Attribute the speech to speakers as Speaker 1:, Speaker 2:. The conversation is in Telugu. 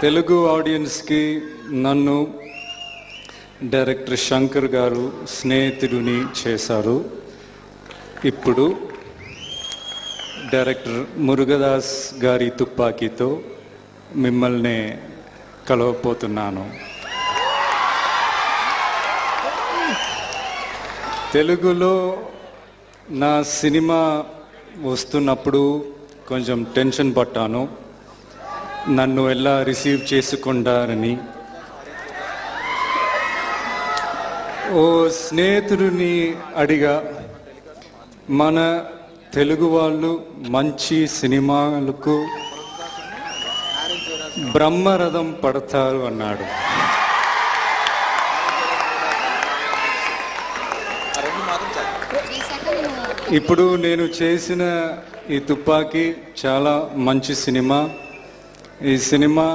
Speaker 1: తెలుగు ఆడియన్స్కి నన్ను డైరెక్టర్ శంకర్ గారు స్నేహితుడిని చేశారు. ఇప్పుడు డైరెక్టర్ మురుగదాస్ గారి తుపాకీతో మిమ్మల్ని కలవపోతున్నాను. తెలుగులో నా సినిమా వస్తున్నప్పుడు కొంచెం టెన్షన్ పడ్డాను, నన్ను ఎలా రిసీవ్ చేసుకుంటారని. ఓ స్నేహితుడిని అడిగా, మన తెలుగు వాళ్ళు మంచి సినిమాలకు బ్రహ్మరథం పడతారు అన్నాడు. ఇప్పుడు నేను చేసిన ఈ తుపాకీ చాలా మంచి సినిమా. ఈ సినిమా